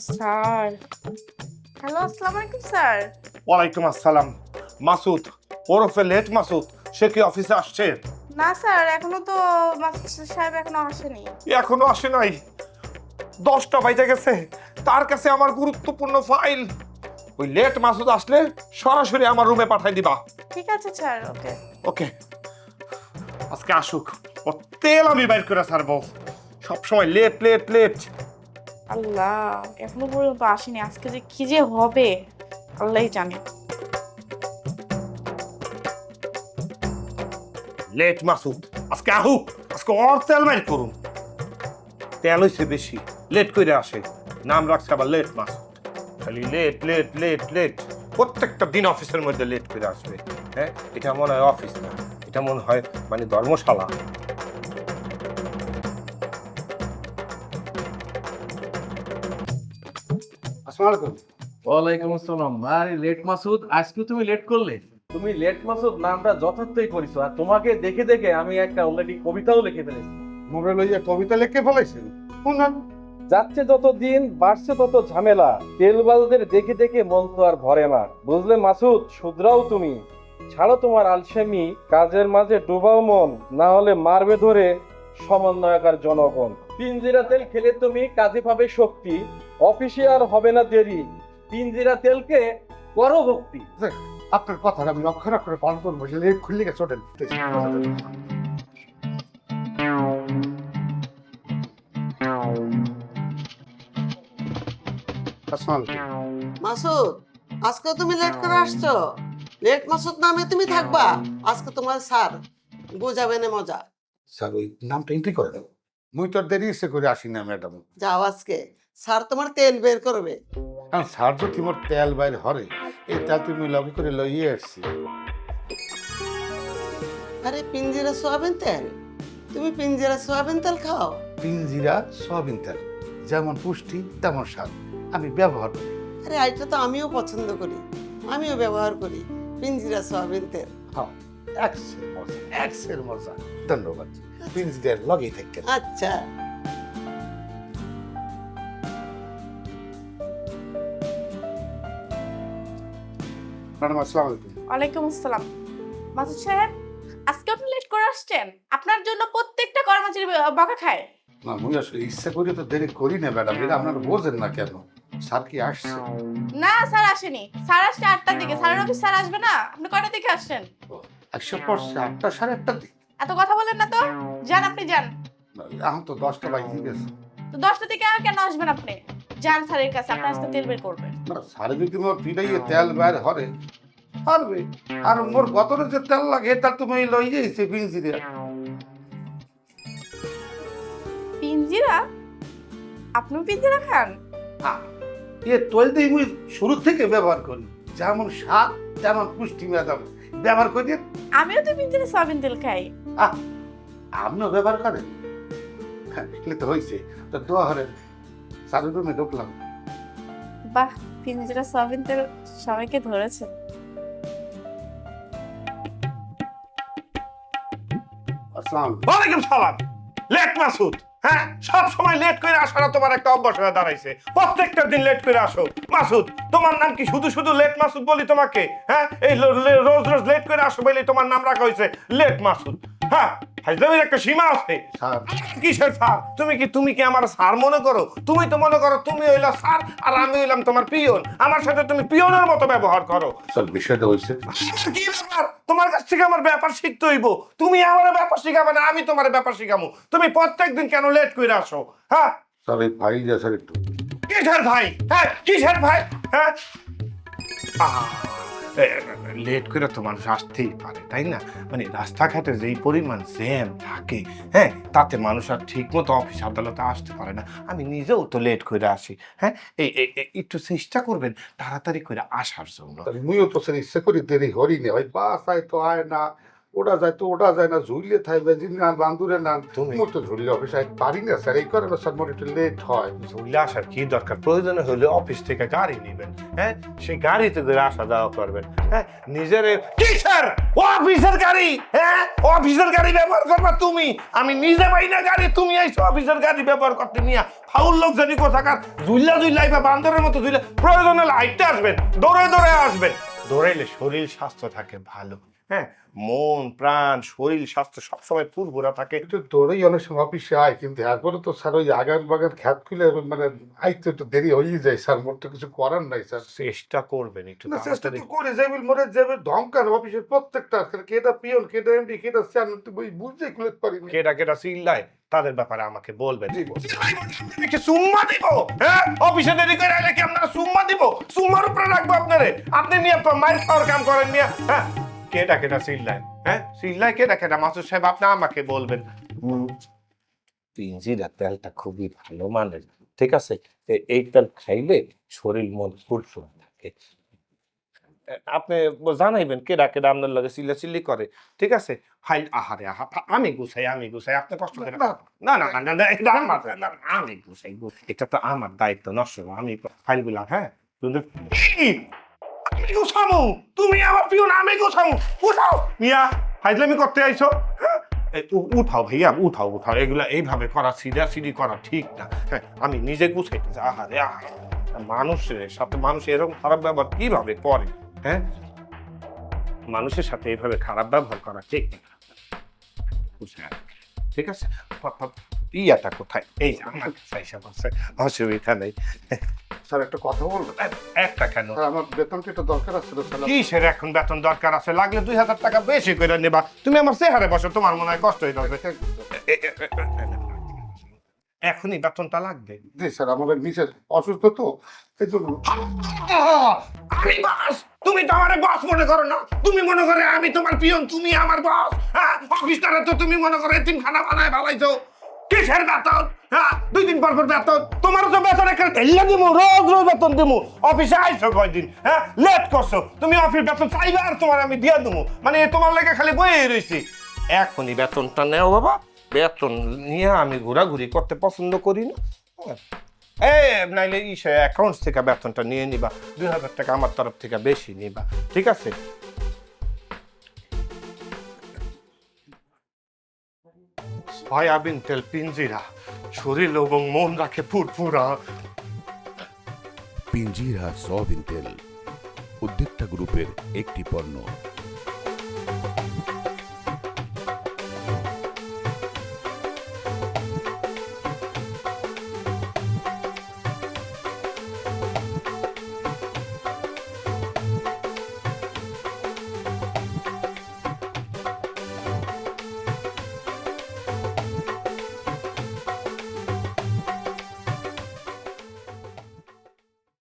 Sir. Hello, আসসালামু আলাইকুম sir. ওয়ালাইকুম আসসালাম। মাসুদ ওরফে লেট মাসুদ, সে কি অফিসে আসছে? না স্যার, এখনো তো মাস্টার সাহেব এখনো আসেনি। এখনো আসে নাই? 10টা বাজে গেছে, তার কাছে আমার গুরুত্বপূর্ণ ফাইল। ওই লেট মাসুদ আসলে সরাসরি আমার রুমে পাঠাই দিবা। ঠিক আছে স্যার, ওকে। ওকে, আজকে আসুক, ও তেল আমি বাইর করে ছাড়বো। সবসময় লেট লেট লেট। আল্লাহ, এখনো পর্যন্ত আসেনি, আজকে যে কি যে হবে আল্লাহই জানে। লেট মাসুদ আজকে আহুক, আজকে ওর তেল বাইর করুন। তেল হইছে বেশি, লেট করে আসে, নাম রাখছে আবার লেট মাসুদ। খালি লেট লেট লেট লেট, প্রত্যেকটা দিন অফিসের মধ্যে লেট করে আসবে। হ্যাঁ, এটা মনে হয় অফিস না, এটা মনে হয় মানে ধর্মশালা। আসসালামু আলাইকুম। ওয়ালাইকুম আসসালাম। আরে লেট মাসুদ, আজকে তুমি লেট করলে? তুমি লেট মাসুদ নামটা যথার্থই করেছো, আর তোমাকে দেখে দেখে আমি একটা অলরেডি কবিতাও লিখে ফেলেছি। মোবাইল লইয়া কবিতা লিখে ফেলাইছেন? শুনান। যাচ্ছে যত দিন বাড়ছে তত ঝামেলা, তেলবাজদের দেখে দেখে মন তো আর ভরে না। বুঝলে মাসুদ, শুধরাও তুমি, ছাড়ো তোমার আলসেমি, কাজের মাঝে ডুবাও মন, না হলে মারবে ধরে সমন্বয়কার জনগণ। পিঞ্জিরা তেল খেলে তুমি কাজে পাবে শক্তি, অফিসে আর হবে না দেরি, পিঞ্জিরা তেলকে করো ভক্তি। আপনার কথাটা আমি অক্ষর অক্ষরে পালন করবো, লেট খুললে গেছে চটেন। আসসালামু আলাইকুম। মাসুদ, আজকে তুমি লেট করে আসছো। লেট মাসুদ নামে তুমি থাকবা। আজকে তোমার স্যার বুঝাবে না মজা। স্যার ওই নামটা এন্ট্রি করে দাও। মুই তো আর দেরি এসে করে আসি না ম্যাডাম। যাও, আজকে স্যার তোমার তেল বের করবে। কারণ স্যার যদি মোর তেল বাইর হরে, এই তেল তুমি লবি করে লইয়ে আসছি। আরে পিঞ্জিরা সোয়াবিন তেল, তুমি পিঞ্জিরা সোয়াবিন তেল খাও? পিঞ্জিরা সয়াবিন তেল, যেমন পুষ্টি তেমন স্বাদ, আমি ব্যবহার করি। আরে এটা তো আমিও পছন্দ করি, আমিও ব্যবহার করি পিঞ্জিরা সোয়াবিন তেল। হ্যাঁ, এক্সের মজা, এক্সের মজা। ধন্যবাদ। পিঞ্জিরার লগেই থাকেন। আচ্ছা, ম্যাডাম আসসালামু আলাইকুম। ওয়ালাইকুম আসসালাম। মাসুদ সাহেব, আজকে আপনি লেট করে আসছেন, আপনার জন্য প্রত্যেকটা কর্মচারী বকা খায়। না, মুই আসলে ইচ্ছা করে তো দেরি করি না ম্যাডাম, এটা আপনারা বোঝেন না কেন? স্যার কি আসছে? না স্যার আসেনি, স্যার আসছে 8টার দিকে, স্যারের অফিস স্যার আসবে না। আপনি কয়টার দিকে আসছেন? 100% 8টা 8:30 দিকে। এত কথা বলেন না তো, যান আপনি যান। এখন তো 10টা বাজে গেছে। তো 10টা দিকে কেন আসবেন আপনি? যান স্যারের কাছে, আপনার আজকে তেল বের করবে। না, স্যারে যদি মোর পিড়াইয়ে তেল বাইর হরে পারবে, আর মোর গতরে যে তেল লাগে তার তুমি লই যাইছে পিঞ্জিরা। পিঞ্জিরা? আপনিও পিঞ্জিরা খান? এ তেল দিয়ে মুই শুরু থেকে ব্যবহার করি, যেমন স্বাদ তেমন পুষ্টি ম্যাডাম ব্যবহার করি। আমিও তো পিঞ্জিরা সয়াবিন তেল খাই। আপনিও ব্যবহার করেন? হ্যাঁ, এগুলো তো হয়েছে। তো দোয়া হরেন, স্যারের রুমে ঢুকলাম। বাহ, পিঞ্জিরা সয়াবিন তেল সবাইকে ধরেছে। আসসালাম। ওয়ালাইকুম সালাম। লেট মাসুদ, হ্যাঁ, সব সময় লেট করে আসাটা তোমার একটা অভ্যাস হয়ে দাঁড়াইছে। প্রত্যেকটা দিন লেট করে আসো। মাসুদ, তোমার নাম কি শুধু শুধু লেট মাসুদ বলি তোমাকে? হ্যাঁ, এই রোজ রোজ লেট করে আসো বলে তোমার নাম রাখা হয়েছে লেট মাসুদ। হ্যাঁ, হাজলামির একটা সীমা আছে। স্যার, কিসের স্যার? তুমি কি আমার স্যার মনে করো? তুমি তো মনে করো তুমি হইলা স্যার আর আমি হইলাম তোমার পিয়ন। আমার সাথে তুমি পিয়নের মতো ব্যবহার করো। স্যার বিষয়টা হয়েছে, কি ব্যাপার? তোমার কাছ থেকে আমার ব্যাপার শিখতে হইব। তুমি আমার ব্যাপার শিখাবে না, আমি তোমার ব্যাপার শিখাবো। তুমি প্রত্যেকদিন কেন লেট করে আসো? হ্যাঁ, স্যার এই ফাইল যা স্যার একটু। কিসের ভাই? হ্যাঁ, কিসের ভাই? হ্যাঁ, লেট করে তো মানুষ আসতেই পারে, তাই না? মানে রাস্তাঘাটে যেই পরিমাণ জ্যাম থাকে, হ্যাঁ, তাতে মানুষ আর ঠিক মতো অফিস আদালতে আসতে পারে না। আমি নিজেও তো লেট করে আসি। হ্যাঁ, একটু চেষ্টা করবেন তাড়াতাড়ি করে আসার জন্য। মুইও তো স্যার ইচ্ছা করি দেরি হরি না, ওই বাসায় তো আয় না, ওটা যায় তো ওটা যায় না, ঝুলিয়ে থাকবে বেঞ্জিন না বান্দুরে না। তুমি- মোর তো ঝুলিয়ে অফিস আই পারি না স্যার, এই কারণে স্যার মোর একটু লেট হয়। ঝুলে আসার কি দরকার? প্রয়োজনে হলে অফিস থেকে গাড়ি নেবেন, হ্যাঁ, সেই গাড়িতে করে আসা যাওয়া করবেন, হ্যাঁ। নিজের কি স্যার অফিসের গাড়ি, হ্যাঁ, অফিসের গাড়ি ব্যবহার করবা তুমি? আমি নিজে পাই না গাড়ি, তুমি আইছো অফিসের গাড়ি ব্যবহার করতে নিয়ে। ফাউল লোক জানি কোথাকার, ঝুল্লা ঝুল্লাই বা বান্দরের মতো ঝুলে। প্রয়োজন হলে হাইটে আসবেন, দৌড়ে দৌড়ে আসবেন। দৌড়াইলে শরীর স্বাস্থ্য থাকে ভালো, হ্যাঁ, মন প্রাণ শরীর স্বাস্থ্য সবসময় ফুরফুরা থাকে। একটু দৌড়েই অনেক সময় অফিসে আয়, কিন্তু এরপরে তো স্যার ওই আগান বাগান খ্যাত খুলে মানে আইতে একটু দেরি হয়ে যায় স্যার, মোর তো কিছু করার নাই স্যার। চেষ্টা করবেন একটু না চেষ্টা তাড়াতাড়ি। তো করে যাবি, মনে যাবে ধমকান অফিসের প্রত্যেকটা, কেটা পিয়ন কেটা এমডি কেটা স্যার বুঝতেই খুলে পারি না। কেডা কেডা চিল্লায় তাদের ব্যাপারে আমাকে বলবেন। জি, বলুন। কি সুম্মা দিব, হ্যাঁ? অফিসে দেরি করে আইলে কি আপনারা সুম্মা দিব? সুম্মার উপরে রাখবো আপনারে? আপনি নিয়ে মাইর খাওয়ার কাম করেন নিয়ে, হ্যাঁ? কেডা কেডা চিল্লায়, হ্যাঁ? চিল্লায় কেডা কেডা? মাসুদ সাহেব আপনি আমাকে বলবেন। পিঞ্জিরা তেলটা খুবই ভালো মানের, ঠিক আছে? এই তেল খাইলে শরীর মন ফুরফুরা থাকে। আপনি জানাইবেন কেডা কেডা আপনার লগে চিল্লাচিল্লি করে, ঠিক আছে? ফাইল আহারে আহা, আমি গুছাই আপনি কষ্ট করে না। না না না না না, এটা আমার না, আমি গুছাই, এটা তো আমার দায়িত্ব, নষ্ট না। আমি ফাইলগুলা, হ্যাঁ, কিন্তু কি? আমি গুছামু, তুমি আমার পিও না, আমি গুছামু। উঠাও মিয়া, ফাইজলামি করতে আইছো, হ্যাঁ? উঠাও ভাইয়া, উঠাও উঠাও, এগুলা এইভাবে করা সিধি করা ঠিক না, হ্যাঁ। আমি নিজে গুছাইতেছি, আহারে আহা, মানুষের সাথে মানুষ এরকম খারাপ ব্যবহার কিভাবে করে, হ্যাঁ? মানুষের সাথে এইভাবে খারাপ ব্যবহার করা ঠিক না, ঠিক আছে? ইয়াটা কোথায়? এই যে আমার কাছে এসে বলছে, অসুবিধা নেই। স্যার একটা কথা বলবো? একটা কেন? স্যার আমার বেতনটা একটু দরকার আছে তো স্যার। কিসের এখন বেতন দরকার আছে? লাগলে 2000 টাকা বেশি করে নেবা। তুমি আমার চেহারে বসো, তোমার মনে হয় কষ্ট হয়ে যাবে। এখনই বেতনটা লাগবে। জি স্যার, আমাদের মিসেস অসুস্থ তো, এই জন্য। আমি বস, তুমি তো আমার বস মনে করো না। তুমি মনে করে আমি তোমার পিয়ন, তুমি আমার বস, হ্যাঁ? অফিসটারে তো তুমি মনে করে এতিমখানা বানায় ভালাইছো। কিসের বেতন? হ্যাঁ, 2 দিন পর পর বেতন। তোমারও তো বেতন একটা ঢেলে দিমু, রোজ রোজ বেতন দিমু। অফিসে আইছো কয়দিন, হ্যাঁ, লেট করছো, তুমি অফিস বেতন চাইবে আর তোমার আমি দিয়ে দেবো? মানে তোমার লেগে খালি বয়ে রয়েছি। এখনই বেতনটা নেও বাবা। বেতন নিয়ে আমি ঘোরাঘুরি করতে পছন্দ করি না, হ্যাঁ। নাইলে অ্যাকাউন্টস থেকে বেতনটা নিয়ে নিবা, 2000 টাকা আমার তরফ থেকে বেশি নিবা, ঠিক আছে? সয়াবিন তেল পিঞ্জিরা শরীর এবং মন রাখে ফুরফুরা। পিঞ্জিরা সয়াবিন তেল উদ্যোক্তা গ্রুপের একটি পণ্য।